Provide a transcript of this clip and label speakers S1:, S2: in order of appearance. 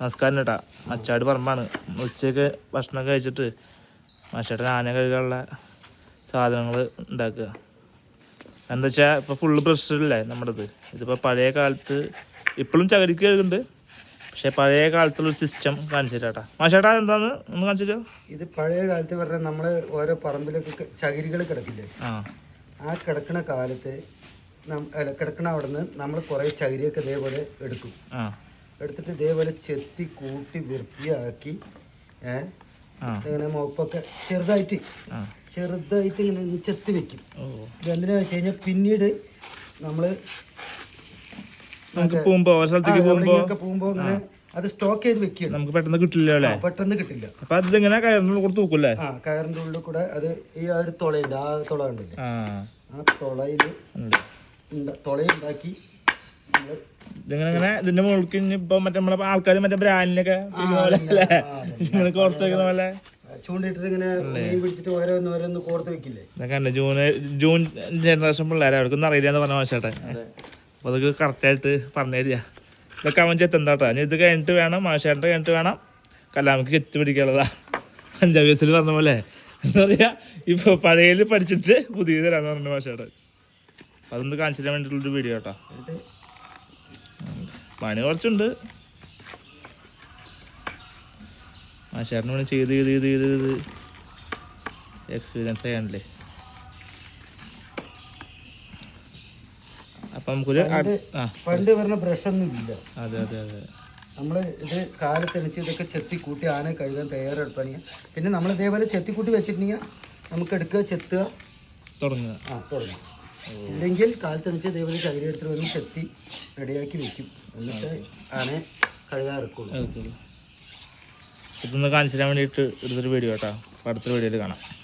S1: നമസ്കാരം ചേട്ടാ. മച്ചാട് പറമ്പാണ്. ഉച്ചയ്ക്ക് ഭക്ഷണം കഴിച്ചിട്ട് മച്ചേട്ടൻ ആന കഴുകാനുള്ള സാധനങ്ങൾ ഉണ്ടാക്കുക. എന്താ വെച്ചാൽ ഇപ്പോൾ ഫുള്ള് ബ്രഷില്ലേ നമ്മുടേത്. ഇതിപ്പോൾ പഴയ കാലത്ത് ഇപ്പോഴും ചകരിക്ക് കഴുകുന്നുണ്ട്, പക്ഷെ പഴയ കാലത്തുള്ളൊരു സിസ്റ്റം കാണിച്ചു തരാട്ടാ. മാഷേട്ടാ എന്താന്ന് ഒന്ന് കാണിച്ചു തരുമോ?
S2: ഇത് പഴയ കാലത്ത് പറഞ്ഞാൽ നമ്മൾ ഓരോ പറമ്പിലൊക്കെ ചകിരികൾ കിടക്കില്ലേ, ആ കിടക്കണ കാലത്ത് കിടക്കണ അവിടെ നിന്ന് നമ്മൾ കുറേ ചകിരിയൊക്കെ ഇതേപോലെ എടുക്കും. എടുത്തിട്ട് ഇതേപോലെ ചെത്തി കൂട്ടി വൃത്തിയാക്കി ഇങ്ങനെ മുഖപ്പൊക്കെ ചെറുതായിട്ട് ഇങ്ങനെ ചെത്തി വെക്കും. ഇതെന്തിനാ വെച്ച് കഴിഞ്ഞാൽ പിന്നീട് നമ്മൾ പോകുമ്പോ ഇങ്ങനെ അത് സ്റ്റോക്ക് ചെയ്ത് വെക്കുക.
S1: നമുക്ക് പെട്ടെന്ന് കിട്ടില്ല,
S2: പെട്ടെന്ന് കിട്ടില്ല.
S1: അപ്പൊ അതിങ്ങനെ കയറിന്റെ കൂടെ തൂക്കൂല്ലേ?
S2: കയറിന്റെ ഉള്ളിൽ കൂടെ അത് ഈ ഒരു തുളയുണ്ട്, ആ തുള കണ്ടില്ലേ, ആ തുളയുണ്ടാക്കി
S1: ഇതിങ്ങനെ ഇതിന്റെ മുകളിൽ ഇപ്പൊ മറ്റേ നമ്മളെ ആൾക്കാർ മറ്റേ ബ്രാൻഡിനൊക്കെ കോർത്ത് വെക്കുന്ന പോലെ
S2: ചൂണ്ടിട്ട് ഇങ്ങനെ മീൻ പിടിച്ചിട്ട് ഓരോന്ന് കോർത്ത് വെക്കില്ലേ.
S1: ഇതൊക്കെ ജൂൺ ജനറേഷൻ പിള്ളേരെ അവർക്കൊന്നും അറിയില്ലാന്ന് പറഞ്ഞ മാഷേട്ടെ. അപ്പൊ അതൊക്കെ കറക്റ്റായിട്ട് പറഞ്ഞു തരിക. ഇതൊക്കെ അവൻ ചെത്തെന്താട്ടാ. ഇനി ഇത് കഴിഞ്ഞിട്ട് വേണം, മാഷേട്ടൻ്റെ കഴിഞ്ഞിട്ട് വേണം കലാമിക്ക് ചെത്തി പിടിക്കാനുള്ളതാ. 5 വയസ്സിൽ പറഞ്ഞ പോലെ എന്താ പറയാ, ഇപ്പൊ പഴയതിൽ പഠിച്ചിട്ട് പുതിയ തരാന്ന് പറഞ്ഞു മാഷേട്ടൻ. അതൊന്ന് കാണിച്ചു തരാൻ വേണ്ടിയിട്ടുള്ളൊരു വീഡിയോ കേട്ടോ. പണി കുറച്ചുണ്ട്. മാഷേട്ടന് വേണ്ടി ചെയ്ത് എക്സ്പീരിയൻസ് ചെയ്യാനല്ലേ. അപ്പൊ നമുക്കൊരു
S2: പണ്ട് പറഞ്ഞ ബ്രഷൊന്നും ഇല്ല.
S1: അതെ
S2: നമ്മൾ ഇത് കാലത്തെണിച്ച് ഇതൊക്കെ ചെത്തിക്കൂട്ടി ആന കഴുകാൻ തയ്യാറെടുപ്പാണെങ്കിൽ പിന്നെ നമ്മൾ ഇതേപോലെ ചെത്തിക്കൂട്ടി വെച്ചിട്ടുണ്ടെങ്കിൽ നമുക്ക് എടുക്കുക, ചെത്തുക, തുടങ്ങുക. ഇല്ലെങ്കിൽ കാലത്തെണിച്ച് ഇതേപോലെ ചകിരി എടുത്തിട്ട് വന്ന് ചെത്തി റെഡിയാക്കി വെക്കും. എന്നിട്ട് ആനയെ കഴുകാൻ ഇറക്കുള്ളൂ.
S1: ഇതൊന്ന് കാണിച്ചു തരാൻ വേണ്ടിയിട്ട് എടുത്തൊരു വീഡിയോ കേട്ടോ. അടുത്തൊരു വീഡിയോയിൽ കാണാം.